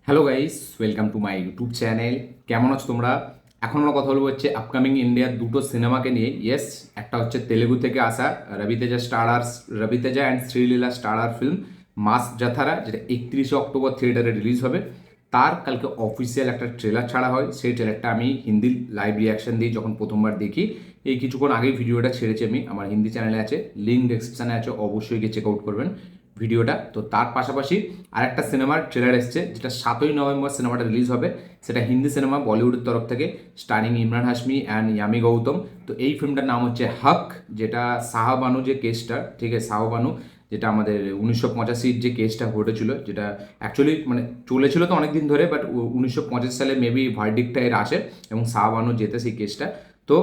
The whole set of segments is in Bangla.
Hello guys, welcome to my YouTube channel. কেমন আছো তোমরা? এখন আমরা কথা বলবো হচ্ছে আপকামিং ইন্ডিয়ার দুটো সিনেমাকে নিয়ে। ইয়েস, একটা হচ্ছে তেলেগু থেকে আসা রবিতেজা অ্যান্ড শ্রীলীলা স্টারার ফিল্ম মাস জাথারা, যেটা 31শে অক্টোবর থিয়েটারে রিলিজ হবে। তার কালকে অফিসিয়াল একটা ট্রেলার ছাড়া হয়। সেই ট্রেলারটা আমি হিন্দি লাইভ রিয়াকশন দিই যখন প্রথমবার দেখি। এই কিছুক্ষণ আগেই ভিডিওটা ছেড়েছি আমি, আমার হিন্দি চ্যানেলে আছে, লিঙ্ক ডেসক্রিপশানে আছে, অবশ্যই গিয়ে চেক আউট করবেন ভিডিওটা। তো তার পাশাপাশি আরেকটা সিনেমার ট্রেলার এসছে, যেটা 7ই নভেম্বর সিনেমাটা রিলিজ হবে। সেটা হিন্দি সিনেমা, বলিউডের তরফ থেকে, স্টারিং ইমরান হাশমি অ্যান্ড ইয়ামি গৌতম। তো এই ফিল্মটার নাম হচ্ছে হক, যেটা শাহবানু যে কেসটা, ঠিক আছে, শাহবানু, যেটা আমাদের 1985 যে কেসটা ঘটেছিল, যেটা অ্যাকচুয়ালি মানে চলেছিল তো অনেক দিন ধরে, বাট 1985 সালে মেবি ভার্ডিক্টটা এর আসে এবং শাহবানু জেতে সেই কেসটা। তো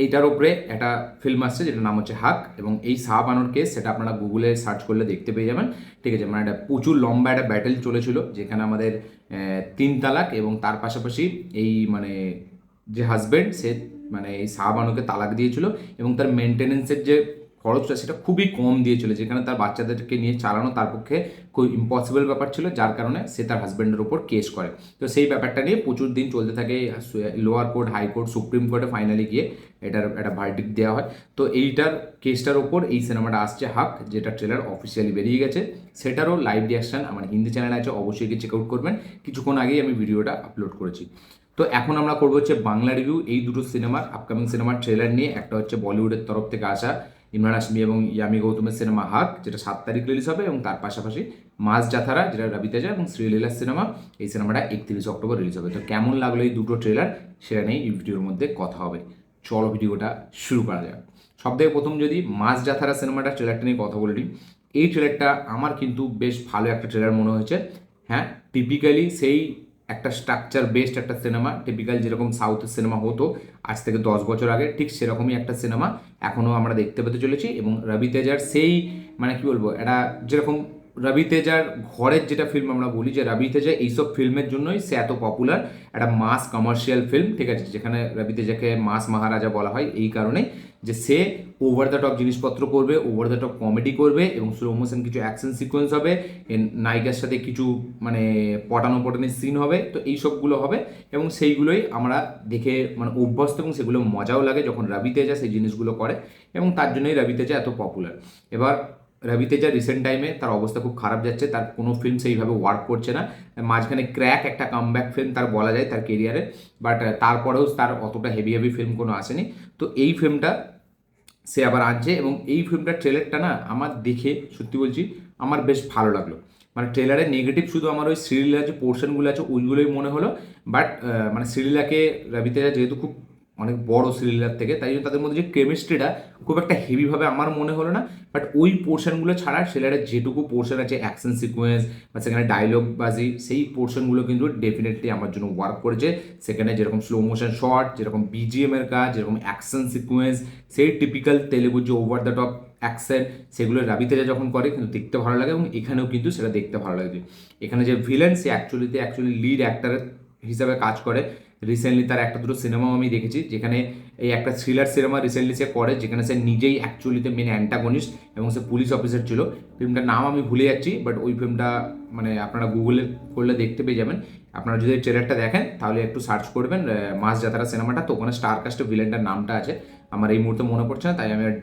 এইটার উপরে একটা ফিল্ম আসছে যেটার নাম হচ্ছে হাক, এবং এই শাহবানুর কেস, সেটা আপনারা গুগলে সার্চ করলে দেখতে পেয়ে যাবেন। ঠিক আছে, মানে একটা প্রচুর লম্বা একটা ব্যাটেল চলেছিল, যেখানে আমাদের 3 তালাক, এবং তার পাশাপাশি এই মানে যে হাজব্যান্ড, সে মানে এই শাহবানুকে তালাক দিয়েছিল, এবং তার মেনটেনেন্সের যে খরচটা সেটা খুবই কম দিয়েছিল, যেখানে তার বাচ্চাদেরকে নিয়ে চালানো তার পক্ষে খুব ইম্পসিবল ব্যাপার ছিল, যার কারণে সে তার হাজব্যান্ডের উপর কেস করে। তো সেই ব্যাপারটা নিয়ে প্রচুর দিন চলতে থাকে, লোয়ার কোর্ট, হাইকোর্ট, সুপ্রিম কোর্টে ফাইনালি গিয়ে এটার একটা ভার্ডিক্ট দেওয়া হয়। তো এইটার কেসটার ওপর এই সিনেমাটা আসছে হাক, যেটা ট্রেলার অফিসিয়ালি বেরিয়ে গেছে। সেটারও লাইভ রিয়াকশন আমার হিন্দি চ্যানেলে আছে, অবশ্যই গিয়ে চেক আউট করবেন। কিছুক্ষণ আগেই আমি ভিডিওটা আপলোড করেছি। তো এখন আমরা করবো হচ্ছে বাংলা রিভিউ এই দুটো সিনেমার, আপকামিং সিনেমার ট্রেলার নিয়ে। একটা হচ্ছে বলিউডের তরফ থেকে আসা ইমরান হাশমি এবং ইয়ামি গৌতমের সিনেমা হাক, যেটা 7 তারিখ রিলিজ হবে, এবং তার পাশাপাশি মাস জাথারা, যেটা রবি তেজা এবং শ্রীলীলার সিনেমা, এই সিনেমাটা 31শে অক্টোবর রিলিজ হবে। তো কেমন লাগলো এই দুটো ট্রেলার, সেটা নিয়ে এই ভিডিওর মধ্যে কথা হবে। চলো ভিডিওটা শুরু করা যাক। সব থেকে প্রথম যদি মাস জাথারা সিনেমাটার ট্রেলারটা নিয়ে কথা বলে নিই, এই ট্রেলারটা আমার কিন্তু বেশ ভালো একটা ট্রেলার মনে হয়েছে। হ্যাঁ, টিপিক্যালি সেই একটা স্ট্রাকচার বেসড একটা সিনেমা, টিপিক্যাল যেরকম সাউথের সিনেমা হতো আজ থেকে 10 বছর আগে, ঠিক সেরকমই একটা সিনেমা এখনও আমরা দেখতে পেতে চলেছি। এবং রবি তেজার সেই মানে কি বলবো, এটা যেরকম রবি তেজার ঘরের যেটা ফিল্ম আমরা বলি, যে রবি তেজা এইসব ফিল্মের জন্যই সে এত পপুলার, একটা মাস কমার্শিয়াল ফিল্ম, ঠিক আছে, যেখানে রবি তেজাকে মাস মহারাজা বলা হয় এই কারণে যে সে ওভার দ্য টপ জিনিসপত্র করবে, ওভার দ্য টপ কমেডি করবে, এবং স্লো মোশন কিছু অ্যাকশন সিকোয়েন্স হবে, নায়িকার সাথে কিছু মানে পটানোর সিন হবে। তো এই সবগুলো হবে, এবং সেইগুলোই আমরা দেখে মানে অভ্যস্ত, এবং সেগুলো মজাও লাগে যখন রবি তেজা সেই জিনিসগুলো করে, এবং তার জন্যই রবি তেজা এত পপুলার। এবার রবি তেজা রিসেন্ট টাইমে তার অবস্থা খুব খারাপ যাচ্ছে, তার কোনো ফিল্ম সেইভাবে ওয়ার্ক করছে না। মাঝখানে ক্র্যাক একটা কামব্যাক ফিল্ম তার বলা যায় তার কেরিয়ারে, বাট তারপরেও তার অতটা হেভি হেভি ফিল্ম কোনো আসেনি। তো এই ফিল্মটা সে আবার আনছে, এবং এই ফিল্মটার ট্রেলারটা না আমার দেখে সত্যি বলছি আমার বেশ ভালো লাগলো। মানে ট্রেলারের নেগেটিভ শুধু আমার ওই শ্রীলীলার যে পোর্শনগুলো আছে ওইগুলোই মনে হলো, বাট মানে শ্রীলীলাকে রবি তেজা যেহেতু খুব অনেক বড় শ্রীলীলার থেকে, তাই জন্য তাদের মধ্যে যে কেমিস্ট্রিটা খুব একটা হেভিভাবে আমার মনে হলো না। বাট ওই পোর্শনগুলো ছাড়া ট্রেলারের যেটুকু পোর্শন আছে, অ্যাকশন সিকোয়েন্স বা সেখানে ডায়লগ বাজি, সেই পোর্শনগুলো কিন্তু ডেফিনেটলি আমার জন্য ওয়ার্ক করেছে। সেখানে যেরকম স্লো মোশন শট, যেরকম বিজিএম এর কাজ, যেরকম অ্যাকশন সিকোয়েন্স, সেই টিপিক্যাল তেলেগুর যে ওভার দ্য টপ অ্যাকশন, সেগুলো রবি তেজা যখন করে কিন্তু দেখতে ভালো লাগে, এবং এখানেও কিন্তু সেটা দেখতে ভালো লাগে। এখানে যে ভিলেন, সে অ্যাকচুয়ালি লিড অ্যাক্টারের হিসাবে কাজ করে। রিসেন্টলি তার একটা দুটো সিনেমাও আমি দেখেছি, যেখানে এই একটা থ্রিলার সিনেমা রিসেন্টলি সে করে, যেখানে সে নিজেই অ্যাকচুয়ালিতে মেন অ্যান্টাগনিস্ট, এবং সে পুলিশ অফিসার ছিল। ফিল্মটার নাম আমি ভুলে যাচ্ছি, বাট ওই ফিল্মটা মানে আপনারা গুগলে করলে দেখতে পেয়ে যাবেন। আপনারা যদি ট্রেলারটা দেখেন তাহলে একটু সার্চ করবেন মাস যাত্রা সিনেমাটা, তো ওখানে স্টার কাস্টে ভিলেনটার নামটা আছে, আমার এই মুহূর্তে মনে পড়ছে না, তাই আমি আর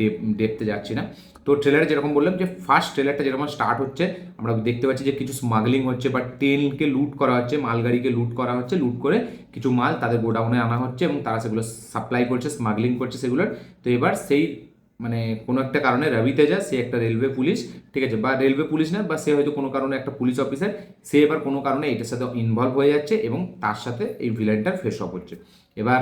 ডেপতে যাচ্ছি না। তো ট্রেলারে যেরকম বললাম, যে ফার্স্ট ট্রেলারটা যেরকম স্টার্ট হচ্ছে, আমরা দেখতে পাচ্ছি যে কিছু স্মাগলিং হচ্ছে, বা ট্রেনকে লুট করা হচ্ছে, মালগাড়িকে লুট করা হচ্ছে, লুট করে কিছু মাল তাদের গোডাউনে আনা হচ্ছে, এবং তারা সেগুলো সাপ্লাই করছে, স্মাগলিং করছে সেগুলোর। তো এবার সেই মানে কোনো একটা কারণে রবি তেজা, সে একটা রেলওয়ে পুলিশ, ঠিক আছে, বা রেলওয়ে পুলিশ না, বা সে হয়তো কোনো কারণে একটা পুলিশ অফিসার, সে এবার কোনো কারণে এটার সাথে ইনভলভ হয়ে যাচ্ছে, এবং তার সাথে এই ভিলেনটার ফেস অফ হচ্ছে। এবার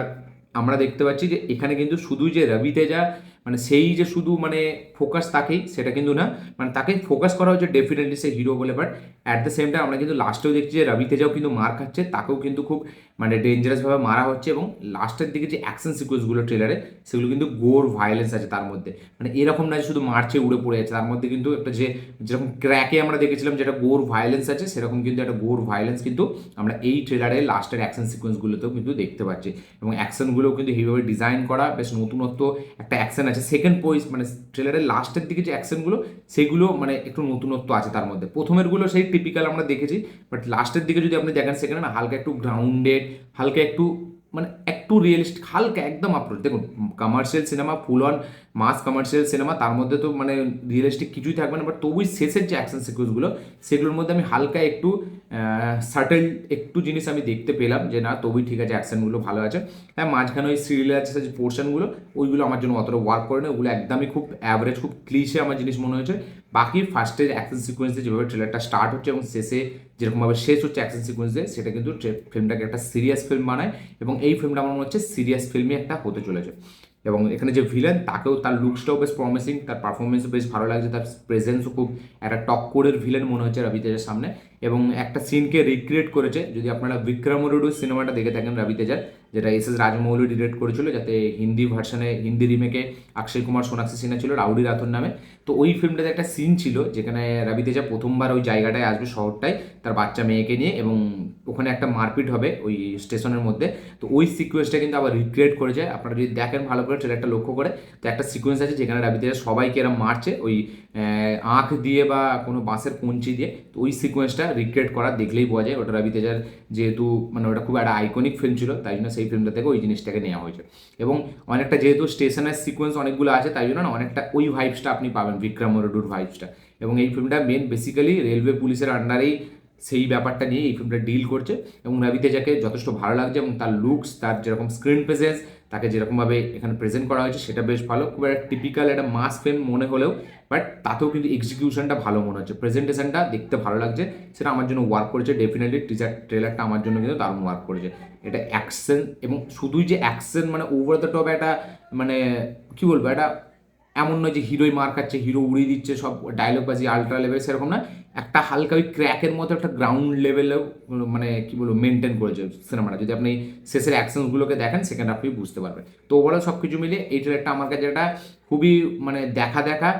আমরা দেখতে পাচ্ছি যে এখানে কিন্তু শুধুই যে রবি তেজা, মানে সেই যে শুধু মানে ফোকাস তাকেই, সেটা কিন্তু না, মানে তাকে ফোকাস করা হচ্ছে ডেফিনেটলি সে হিরো বলে, but at the same time আমরা কিন্তু লাস্টেও দেখছি যে রবি তেজাও কিন্তু মার খাচ্ছে, তাকেও কিন্তু খুব মানে ডেঞ্জারাসভাবে মারা হচ্ছে, এবং লাস্টের দিকে যে অ্যাকশন সিকোয়েন্সগুলো ট্রেলারে, সেগুলো কিন্তু গোর ভায়োলেন্স আছে তার মধ্যে। মানে এরকম না যে শুধু মারছে উড়ে পড়ে যাচ্ছে, তার মধ্যে কিন্তু একটা যে যেরকম ক্র্যাকে আমরা দেখেছিলাম যেটা গোর ভায়োলেন্স আছে, সেরকম কিন্তু একটা গোর ভায়োলেন্স কিন্তু আমরা এই ট্রেলারে লাস্টের অ্যাকশন সিকোয়েন্সগুলোতেও কিন্তু দেখতে পাচ্ছি। এবং অ্যাকশনগুলোও কিন্তু এইভাবে ডিজাইন করা, বেশ নতুনত্ব একটা অ্যাকশন আছে, সেকেন্ড মানে ট্রেলারের লাস্টের দিকে যে অ্যাকশনগুলো সেগুলো মানে একটু নতুনত্ব আছে তার মধ্যে। প্রথমেরগুলো সেই টিপিক্যাল আমরা দেখেছি, বাট লাস্টের দিকে যদি আপনি দেখেন সেখানে না হালকা একটু গ্রাউন্ডেড, হালকা একটু মানে একটু রিয়েলিস্টিক, হালকা একদম আপ্রোচ। দেখুন commercial cinema, full on mass commercial cinema, তার মধ্যে তো মানে রিয়েলিস্টিক কিছুই থাকবে না, বাট তবুই শেষের যে অ্যাকশন সিকুয়েন্সগুলো সেগুলোর মধ্যে আমি হালকা একটু সাটেল একটু জিনিস আমি দেখতে পেলাম, যে না তবুই ঠিক আছে, অ্যাকশনগুলো ভালো আছে। হ্যাঁ, মাঝখানে ওই সিরিয়াল যে পোর্শনগুলো ওইগুলো আমার জন্য অতটা ওয়ার্ক করে না, ওগুলো একদমই খুব অ্যাভারেজ, খুব ক্লিশে আমার জিনিস মনে হয়েছে। বাকি ফার্স্টের অ্যাকশন সিকুয়েন্সে যেভাবে ট্রেলারটা স্টার্ট হচ্ছে এবং শেষে যেরকমভাবে শেষ হচ্ছে অ্যাকশন সিকুয়েন্সে, সেটা কিন্তু ফিল্মটাকে একটা সিরিয়াস ফিল্ম বানায়, এবং এই ফিল্মটা আমার মনে হচ্ছে সিরিয়াস ফিল্মই একটা হতে চলেছে। এবং এখানে যে ভিলেন তাকেও, তার লুকসটাও বেশ প্রমিসিং, তার পারফরমেন্সও বেশ ভালো লাগছে, তার প্রেজেন্সও খুব একটা টক্করের ভিলেন মনে হচ্ছে রবি তেজের সামনে। এবং একটা সিনকে রিক্রিয়েট করেছে, যদি আপনারা বিক্রমরুডু সিনেমাটা দেখে থাকেন রবি তেজার, যেটা এস রাজমৌলি ডিরেক্ট করেছিল, যাতে হিন্দি ভার্সনে, হিন্দি রিমেকে অক্ষয় কুমার সোনাক্ষী সিনহা ছিল রাউডি রাথোর নামে। তো ওই ফিল্মটাতে একটা সিন ছিল যেখানে রবি তেজা প্রথমবার ওই জায়গাটায় আসবে, শহরটায়, তার বাচ্চা মেয়েকে নিয়ে, এবং ওখানে একটা মারপিট হবে ওই স্টেশনের মধ্যে। তো ওই সিকোয়েন্সটা কিন্তু আবার রিক্রিয়েট করেছে, আপনারা যদি দেখেন ভালো করে ট্রেলারটা লক্ষ্য করে, তো একটা সিকোয়েন্স আছে যেখানে রবি তেজা সবাইকে এরা মারছে ওই আঁখ দিয়ে বা কোনো বাঁশের কঞ্চি দিয়ে। তো ওই সিকোয়েন্সটা রিক্রিয়েট করা দেখলেই বোঝা যায় ওটা রবি তেজার, যেহেতু মানে ওটা খুব একটা আইকনিক ফিল্ম ছিল, তাই জন্য সেই ফিল্মটা থেকে ওই জিনিসটাকে নেওয়া হয়েছে। এবং অনেকটা যেহেতু স্টেশনের সিকোয়েন্স অনেকগুলো আছে, তাই জন্য না অনেকটা ওই ভাইবসটা আপনি পাবেন, বিক্রমরুডুর ভাইবসটা। এবং এই ফিল্মটা মেন বেসিক্যালি রেলওয়ে পুলিশের আন্ডারেই সেই ব্যাপারটা নিয়ে এই ফিল্মটা ডিল করছে, এবং রবি তেজাকে যথেষ্ট ভালো লাগছে, এবং তার লুকস, তার যেরকম স্ক্রিন প্রেজেন্স, তাকে যেরকমভাবে এখানে প্রেজেন্ট করা হয়েছে সেটা বেশ ভালো। খুব একটা টিপিক্যাল একটা মাস ফিল্ম মনে হলেও, বাট তাতেও কিন্তু এক্সিকিউশনটা ভালো মনে হচ্ছে, প্রেজেন্টেশনটা দেখতে ভালো লাগছে, সেটা আমার জন্য ওয়ার্ক করেছে ডেফিনেটলি। টিজার ট্রেলারটা আমার জন্য কিন্তু দারুণ ওয়ার্ক করেছে। এটা অ্যাকশন, এবং শুধুই যে অ্যাকশন মানে ওভার দ্য টপ একটা, মানে কি বলবো, একটা এমন নয় যে হিরোই মার খাচ্ছে, হিরো উড়িয়ে দিচ্ছে সব ডায়লগ বাজি আলট্রা লেভেল, সেরকম না। একটা হালকা ওই ক্র্যাকের মতো একটা গ্রাউন্ড লেভেলেও মানে কি বলবো মেনটেন করেছে সিনেমাটা। যদি আপনি শেষের অ্যাকশনগুলোকে দেখেন সেখানে আপনি বুঝতে পারবেন। তো ওভারঅল সব কিছু মিলিয়ে এই ট্রেলারটা আমার কাছে একটা খুবই মানে দেখা দেখা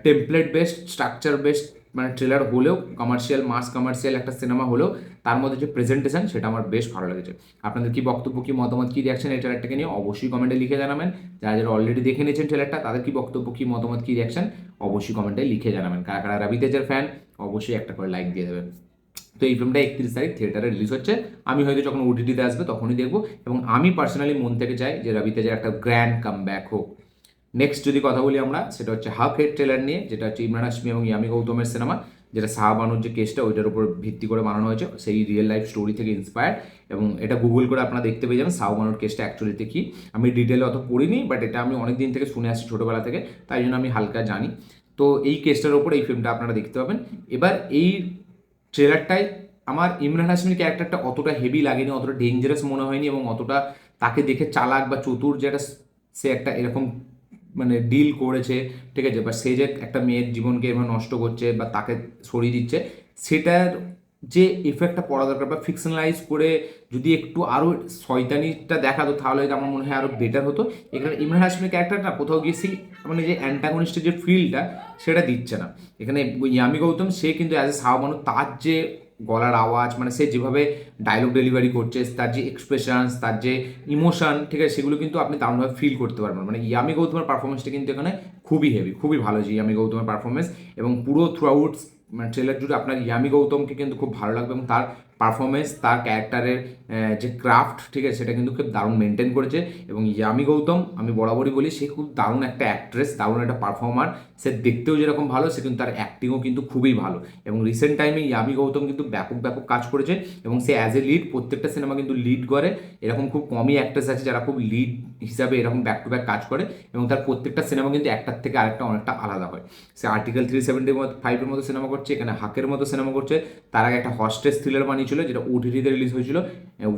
টেমপ্লেট বেসড, স্ট্রাকচার বেসড মানে ট্রেলার হলেও, কমার্শিয়াল মাস কমার্শিয়াল একটা সিনেমা হলেও তার মধ্যে যে প্রেজেন্টেশন সেটা আমার বেশ ভালো লেগেছে। আপনাদের কি বক্তব্য, কি মতামত, কি রিয়াকশন এই ট্রেলারটাকে নিয়ে অবশ্যই কমেন্টে লিখে জানাবেন। যারা যারা অলরেডি দেখে নিয়েছেন ট্রেলারটা, তাদের কি বক্তব্য, কি মতামত, কি রিয়াকশন অবশ্যই কমেন্টে লিখে জানাবেন। কারা কারা রবি তেজের ফ্যান অবশ্যই একটা করে লাইক দিয়ে দেবেন। তো এই ফিল্মটা 31 তারিখ থিয়েটারে রিলিজ হচ্ছে। আমি হয়তো যখন ওটিটিতে আসবে তখনই দেখবো, এবং আমি পার্সোনালি মন থেকে চাই যে রবি তেজের একটা গ্র্যান্ড কামব্যাক হোক। নেক্সট যদি কথা বলি আমরা, সেটা হচ্ছে হাক হেড ট্রেলার নিয়ে, যেটা হচ্ছে ইমরান হাশমি এবং ইয়ামি গৌতমের সিনেমা, যেটা শাহবানুর যে কেসটা ওইটার উপর ভিত্তি করে বানানো হয়েছে, সেই রিয়েল লাইফ স্টোরি থেকে ইন্সপায়ার্ড। এবং এটা গুগল করে আপনারা দেখতে পেয়ে যাবেন শাহবানুর কেসটা অ্যাকচুয়ালিতে কি। আমি ডিটেলে অত পড়িনি, বাট এটা আমি অনেক দিন থেকে শুনে আসছি ছোটোবেলা থেকে, তাই জন্য আমি হালকা জানি। তো এই কেসটার ওপর এই ফিল্মটা আপনারা দেখতে পাবেন। এবার এই ট্রেলারটায় আমার ইমরান হাশমির ক্যারেক্টারটা অতটা হেভি লাগেনি, অতটা ডেঞ্জারাস মনে হয়নি, এবং অতটা তাকে দেখে চালাক বা চতুর, যেটা সে একটা এরকম মানে ডিল করেছে, ঠিক আছে, বা সে যে একটা মেয়ের জীবনকে এভাবে নষ্ট করছে বা তাকে সরিয়ে দিচ্ছে, সেটার যে এফেক্টটা পড়া দরকার, বা ফিকশনালাইজ করে যদি একটু আরও শয়তানিটা দেখাতো, তাহলে হয়তো আমার মনে হয় আরও বেটার হতো। এখানে ইমরান হাশমির ক্যারেক্টারটা কোথাও গিয়ে সেই মানে যে অ্যান্টাগনিস্টের যে ফিলটা সেটা দিচ্ছে না। এখানে ইয়ামি গৌতম সে কিন্তু অ্যাজ এ শাহবানু, তার যে গলার আওয়াজ, মানে সে যেভাবে ডায়লগ ডেলিভারি করছে, তার যে এক্সপ্রেশনস, তার যে ইমোশন, ঠিক আছে, সেগুলো কিন্তু আপনি দারুণভাবে ফিল করতে পারবেন। মানে ইয়ামি গৌতমের পারফরমেন্সটা কিন্তু এখানে খুবই হেভি, খুবই ভালো যে ইয়ামি গৌতমের পারফরমেন্স। এবং পুরো থ্রু আউট মানে ট্রেলার জুড়ে আপনার ইয়ামি গৌতমকে কিন্তু খুব ভালো লাগবে, এবং তার পারফরমেন্স, তার ক্যারেক্টারের যে ক্রাফট, ঠিক আছে, সেটা কিন্তু খুব দারুণ মেনটেন করেছে। এবং ইয়ামি গৌতম, আমি বরাবরই বলি, সে খুব দারুণ একটা অ্যাক্ট্রেস, দারুণ একটা পারফর্মার। সে দেখতেও যেরকম ভালো, সে কিন্তু তার অ্যাক্টিংও কিন্তু খুবই ভালো। এবং রিসেন্ট টাইমে ইয়ামি গৌতম কিন্তু ব্যাপক ব্যাপক কাজ করেছে, এবং সে অ্যাজ এ লিড প্রত্যেকটা সিনেমা কিন্তু লিড করে। এরকম খুব কমই অ্যাক্ট্রেস আছে যারা খুব লিড হিসাবে এরকম ব্যাক টু ব্যাক কাজ করে, এবং তার প্রত্যেকটা সিনেমা কিন্তু একটার থেকে আরেকটা অনেকটা আলাদা হয়। সে আর্টিকেল 375-এর মতো সিনেমা করছে, এখানে হাকের মতো সিনেমা করছে, তার আগে একটা হস্টেজ থ্রিলার বানিয়েছিল যেটা ওটিটিতে রিলিজ হয়েছিল,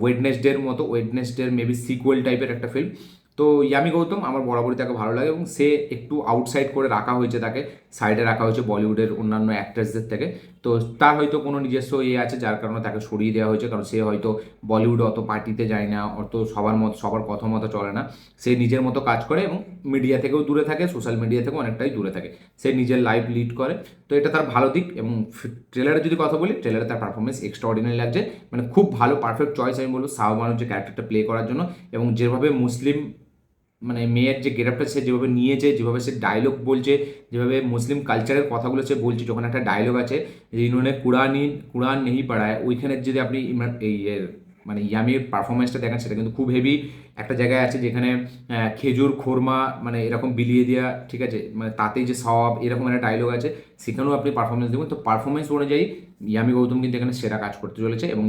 ওয়েডনেসডের মতো, ওয়েডনেসডের মেবি সিকুয়েল টাইপের একটা ফিল্ম। তো ইয়ামি গৌতম আমার বরাবরই তাকে ভালো লাগে, এবং সে একটু আউটসাইড করে রাখা হয়েছে, তাকে সাইডে রাখা হয়েছে বলিউডের অন্যান্য অ্যাক্ট্রেসদের থেকে। তো তার হয়তো কোনো নিজস্ব আছে, যার কারণে তাকে সরিয়ে দেওয়া হয়েছে, কারণ সে হয়তো বলিউডে অত পার্টিতে যায় না, অত সবার কথা মতো চলে না। সে নিজের মতো কাজ করে, এবং মিডিয়া থেকেও দূরে থাকে, সোশ্যাল মিডিয়া থেকেও অনেকটাই দূরে থাকে, সে নিজের লাইফ লিড করে। তো এটা তার ভালো দিক। এবং ট্রেলারে যদি কথা বলি, ট্রেলারে তার পারফরমেন্স এক্সট্রাঅর্ডিনারি লাগছে, মানে খুব ভালো, পারফেক্ট চয়েস আমি বলবো শাহবানুর যে ক্যারেক্টারটা প্লে করার জন্য। এবং যেভাবে মুসলিম মানে মেয়ের যে গেটআপটা সে যেভাবে নিয়েছে, যেভাবে সে ডায়লগ বলছে, যেভাবে মুসলিম কালচারের কথাগুলো সে বলছে, যখন একটা ডায়লগ আছে যে ইन्होंने কুরআন নেই পড়ায়, ওইখানের যদি আপনি এই মানে ইয়ামির পারফরমেন্সটা দেখেন, সেটা কিন্তু খুব হেভি। একটা জায়গায় আছে যেখানে খেজুর খোরমা মানে এরকম বিলিয়ে দেওয়া, ঠিক আছে, মানে তাতেই যে সওয়াব, এরকম একটা ডায়লগ আছে, সেখানেও আপনি পারফরমেন্স দেবেন। তো পারফরমেন্স অনুযায়ী ইয়ামি গৌতম কিন্তু এখানে সেরা কাজ করতে চলেছে। এবং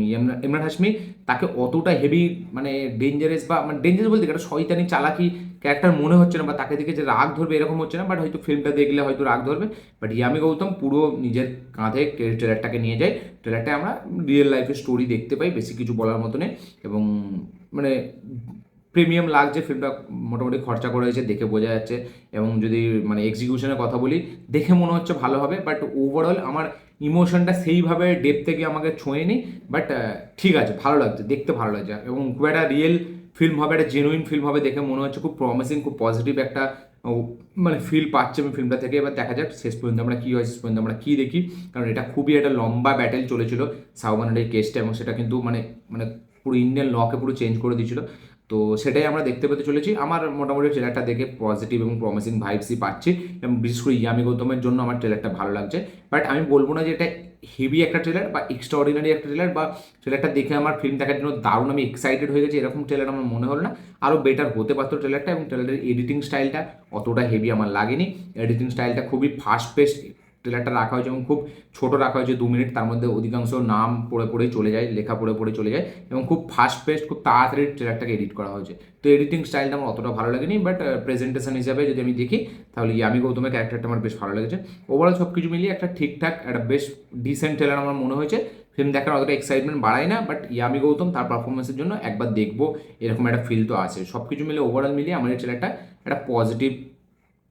ইমরান হাশমি তাকে অতটা হেভি মানে ডেঞ্জারাস বা মানে ডেঞ্জারাস বলতে একটা শয়তানি চালাকি ক্যারেক্টার মনে হচ্ছে না, বা তাকে দেখে যে রাগ ধরবে এরকম হচ্ছে না, বাট হয়তো ফিল্মটা দেখলে হয়তো রাগ ধরবে। বাট ইয়ামি গৌতম পুরো নিজের কাঁধে ট্রেলারটাকে নিয়ে যায়। ট্রেলারটা আমরা রিয়েল লাইফের স্টোরি দেখতে পাই, বেশি কিছু বলার মতো নেই। এবং মানে প্রিমিয়াম লাগছে ফিল্মটা, মোটামুটি খরচা করা হয়েছে দেখে বোঝা যাচ্ছে। এবং যদি মানে এক্সিকিউশনের কথা বলি, দেখে মনে হচ্ছে ভালো হবে, বাট ওভারঅল আমার ইমোশনটা সেইভাবে ডেপ থেকে আমাকে ছোঁয়নি। বাট ঠিক আছে, ভালো লাগছে, দেখতে ভালো লাগছে। এবং খুব একটা রিয়েল ফিল্ম হবে, একটা জেনুইন ফিল্ম হবে, দেখে মনে হচ্ছে খুব প্রমিসিং, খুব পজিটিভ একটা মানে ফিল পাচ্ছে আমি ফিল্মটা থেকে। এবার দেখা যাক শেষ পর্যন্ত আমরা কী হয়, শেষ পর্যন্ত আমরা কী দেখি। কারণ এটা খুবই একটা লম্বা ব্যাটেল চলেছিল শাহরুখ খানের এই কেসটা, এবং সেটা কিন্তু মানে মানে পুরো ইন্ডিয়ান লকে পুরো চেঞ্জ করে দিয়েছিল। তো সেটাই আমরা দেখতে পেতে চলেছি। আমার মোটামুটি ট্রেলারটা দেখে পজিটিভ এবং প্রমিসিং ভাইবসই পাচ্ছি, এবং বিশেষ করে ইয়ামি গৌতমের জন্য আমার ট্রেলারটা ভালো লাগছে। বাট আমি বলবো না যে এটা হেভি একটা ট্রেলার বা এক্সট্রাঅর্ডিনারি একটা ট্রেলার, বা ট্রেলারটা দেখে আমার ফিল্ম দেখার জন্য দারুণ আমি এক্সাইটেড হয়ে গেছি, এরকম ট্রেলার আমার মনে হলো না। আরও বেটার হতে পারতো ট্রেলারটা। এবং ট্রেলারের এডিটিং স্টাইলটা অতটা হেভি আমার লাগেনি। এডিটিং স্টাইলটা খুবই ফাস্ট পেস্ট ট্রেলারটা রাখা হয়েছে, এবং খুব ছোট রাখা হয়েছে, 2 মিনিট, তার মধ্যে অধিকাংশ নাম পড়ে পড়েই চলে যায়, লেখা পড়ে পড়ে চলে যায়, এবং খুব ফাস্ট পেস্ট খুব তাড়াতাড়ি ট্রেলারটাকে এডিট করা হয়েছে। তো এডিটিং স্টাইলটা আমার অতটা ভালো লাগেনি। বাট প্রেজেন্টেশন হিসাবে যদি আমি দেখি, তাহলে ইয়ামি গৌতমের ক্যারেক্টারটা আমার বেশ ভালো লেগেছে। ওভারঅল সব কিছু মিলিয়ে একটা ঠিকঠাক একটা বেশ ডিসেন্ট ট্রেলার আমার মনে হয়েছে। ফিল্ম দেখার অতটা এক্সাইটমেন্ট বাড়ায় না, বাট ইয়ামি গৌতম তার পারফরমেন্সের জন্য একবার দেখবো এরকম একটা ফিল তো আছে। সব কিছু মিলে ওভারঅল মিলিয়ে আমার এই ট্রেলারটা একটা পজিটিভ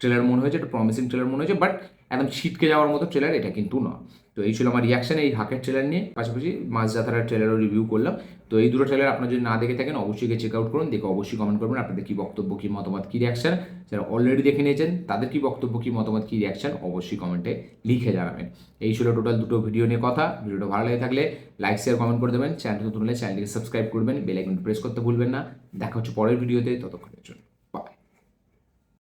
ট্রেলার মনে হয়েছে, একটা প্রমিসিং ট্রেলার মনে হয়েছে। বাট একদম ছিটকে যাওয়ার মতো ট্রেলার এটা কিন্তু না। তো এই ছিল আমার রিয়াকশন এই হাকের ট্রেলার নিয়ে। পাশাপাশি মাছ যাত্রার ট্রেলারও রিভিউ করলাম। তো এই দুটো ট্রেলার আপনারা যদি না দেখে থাকেন, অবশ্যই গিয়ে চেক আউট করুন, দেখে অবশ্যই কমেন্ট করবেন আপনাদের কী বক্তব্য, কী মতামত, কী রিয়াকশন। যারা অলরেডি দেখে নিয়েছেন তাদের কী বক্তব্য, কী মতামত, কী রিয়াকশন, অবশ্যই কমেন্টে লিখে জানাবেন। এই ছিল টোটাল দুটো ভিডিও নিয়ে কথা। ভিডিওটা ভালো লেগে থাকলে লাইক শেয়ার কমেন্ট করে দেবেন। চ্যানেল নতুন হলে চ্যানেলটিকে সাবস্ক্রাইব করবেন, বেল আইকনটি প্রেস করতে ভুলবেন না। দেখা হচ্ছে পরের ভিডিওতে, ততক্ষণের জন্য।